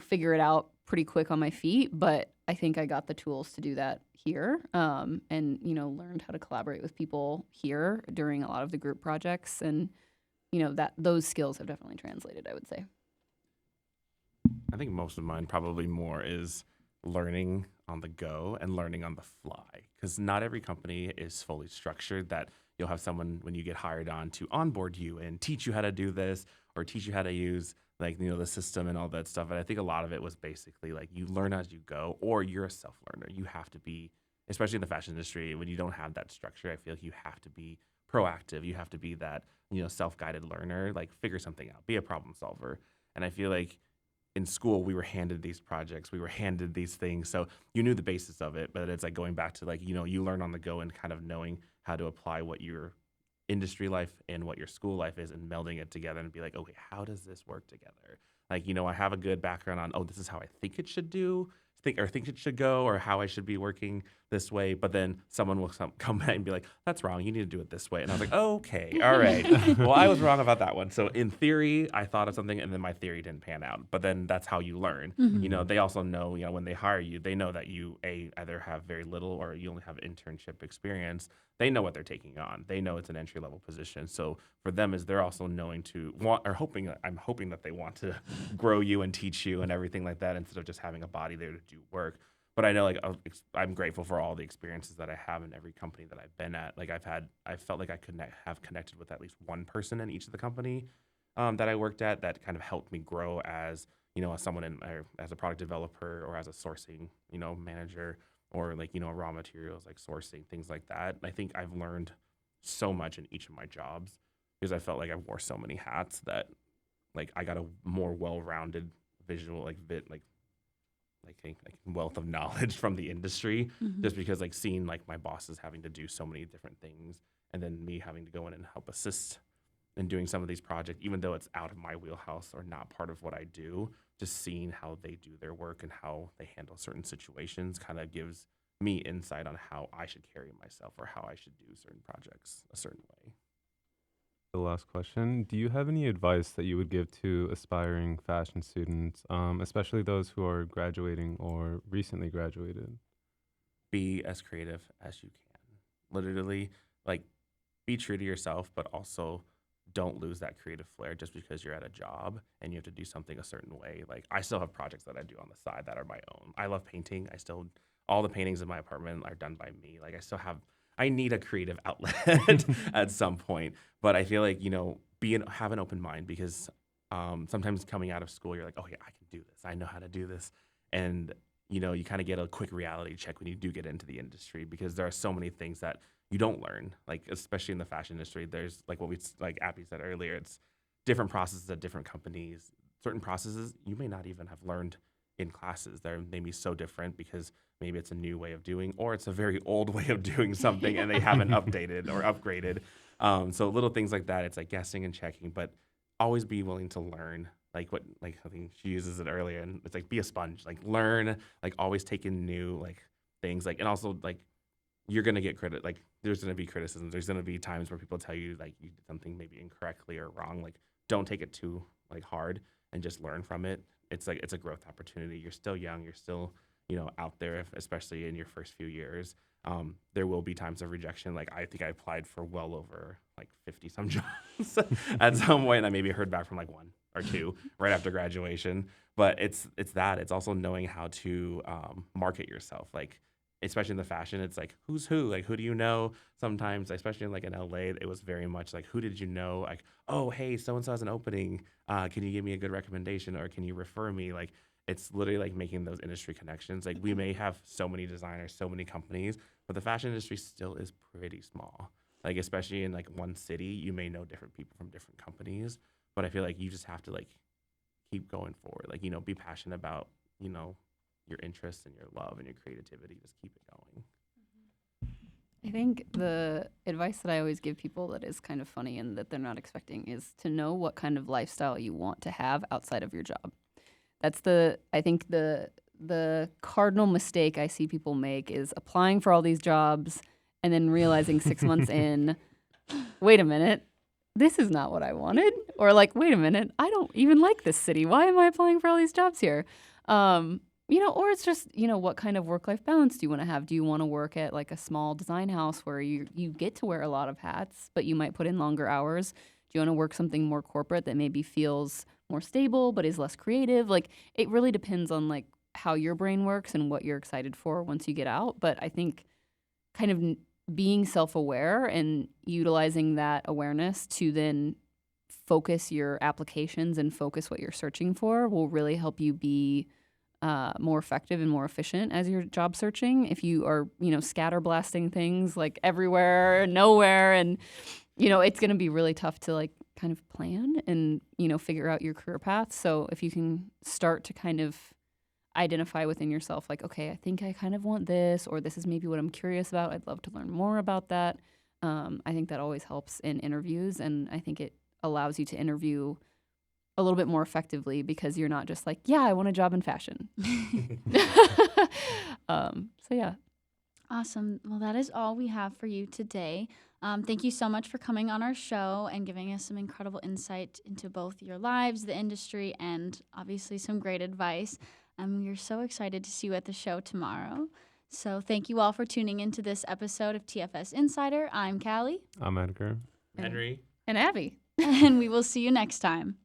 figure it out pretty quick on my feet. But I think I got the tools to do that here, and learned how to collaborate with people here during a lot of the group projects. And that those skills have definitely translated, I would say. I think most of mine probably more is learning on the go and learning on the fly, because not every company is fully structured that you'll have someone when you get hired on to onboard you and teach you how to do this or teach you how to use the system and all that stuff. And I think a lot of it was basically like you learn as you go, or you're a self-learner. You have to be, especially in the fashion industry, when you don't have that structure, I feel like you have to be proactive. You have to be that, self-guided learner, like figure something out, be a problem solver. And I feel like in school, we were handed these projects, we were handed these things. So you knew the basis of it, but it's like going back to you learn on the go and kind of knowing how to apply what your industry life and what your school life is and melding it together and be like, okay, how does this work together? I have a good background on, this is how I think it should think it should go, or how I should be working this way. But then someone will come back and be like, that's wrong. You need to do it this way. And I was like, okay, all right. Well, I was wrong about that one. So in theory, I thought of something and then my theory didn't pan out. But then that's how you learn. Mm-hmm. They also know, when they hire you, they know that you either have very little or you only have internship experience. They know what they're taking on. They know it's an entry level position. So for them, is they're also knowing I'm hoping that they want to grow you and teach you and everything like that, instead of just having a body there to do work. But I know I'm grateful for all the experiences that I have in every company that I've been at. I felt like I have connected with at least one person in each of the company that I worked at that kind of helped me grow as, as someone as a product developer or as a sourcing, manager, or raw materials, like sourcing, things like that. And I think I've learned so much in each of my jobs because I felt like I wore so many hats that I got a more well-rounded visual, wealth of knowledge from the industry, just because seeing my bosses having to do so many different things, and then me having to go in and help assist in doing some of these projects, even though it's out of my wheelhouse or not part of what I do. Just seeing how they do their work and how they handle certain situations kind of gives me insight on how I should carry myself or how I should do certain projects a certain way. The last question, do you have any advice that you would give to aspiring fashion students, especially those who are graduating or recently graduated? Be as creative as you can. Literally, be true to yourself, but also don't lose that creative flair just because you're at a job and you have to do something a certain way. I still have projects that I do on the side that are my own. I love painting. All the paintings in my apartment are done by me. I need a creative outlet at some point. But I feel like, have an open mind, because sometimes coming out of school, you're like, oh yeah, I can do this. I know how to do this. And, you kind of get a quick reality check when you do get into the industry, because there are so many things that you don't learn. Like, especially in the fashion industry, there's like like Abby said earlier, it's different processes at different companies. Certain processes you may not even have learned in classes. They're maybe so different because maybe it's a new way of doing, or it's a very old way of doing something and they haven't updated or upgraded. So little things like that, it's like guessing and checking, but always be willing to learn. Like I think she uses it earlier, and it's like be a sponge, like learn, like always take in new like things, like, and also like you're gonna get credit. Like there's gonna be criticism. There's gonna be times where people tell you like you did something maybe incorrectly or wrong. Like don't take it too like hard and just learn from it. It's like it's a growth opportunity. You're still young. You're still out there, especially in your first few years. There will be times of rejection. Like I think I applied for well over like 50 some jobs at some point, and I maybe heard back from like one or two right after graduation. But it's that. It's also knowing how to market yourself. Like especially in the fashion, it's like who's who. Like who do you know? Sometimes, especially in like in LA, it was very much like who did you know? Like oh hey, so and so has an opening. Can you give me a good recommendation or can you refer me? Like it's literally like making those industry connections. Like we may have so many designers, so many companies, but the fashion industry still is pretty small. Like especially in like one city, you may know different people from different companies, but I feel like you just have to like keep going forward. Like be passionate about your interests and your love and your creativity. Just keep it going. I think the advice that I always give people that is kind of funny and that they're not expecting is to know what kind of lifestyle you want to have outside of your job. That's I think the cardinal mistake I see people make is applying for all these jobs and then realizing 6 months in, wait a minute, this is not what I wanted. Or like, wait a minute, I don't even like this city. Why am I applying for all these jobs here? Or it's just, what kind of work-life balance do you want to have? Do you want to work at like a small design house where you get to wear a lot of hats, but you might put in longer hours? Do you want to work something more corporate that maybe feels more stable but is less creative? Like it really depends on like how your brain works and what you're excited for once you get out. But I think kind of being self-aware and utilizing that awareness to then focus your applications and focus what you're searching for will really help you be more effective and more efficient as you're job searching. If you are, scatter blasting things like everywhere, nowhere, and it's going to be really tough to like kind of plan and, figure out your career path. So if you can start to kind of identify within yourself, like, okay, I think I kind of want this, or this is maybe what I'm curious about. I'd love to learn more about that. I think that always helps in interviews. And I think it allows you to interview a little bit more effectively because you're not just like, yeah, I want a job in fashion. So yeah. Awesome. Well, that is all we have for you today. Thank you so much for coming on our show and giving us some incredible insight into both your lives, the industry, and obviously some great advice. We are so excited to see you at the show tomorrow. So thank you all for tuning into this episode of TFS Insider. I'm Callie. I'm Edgar. Henry. And Abby. And we will see you next time.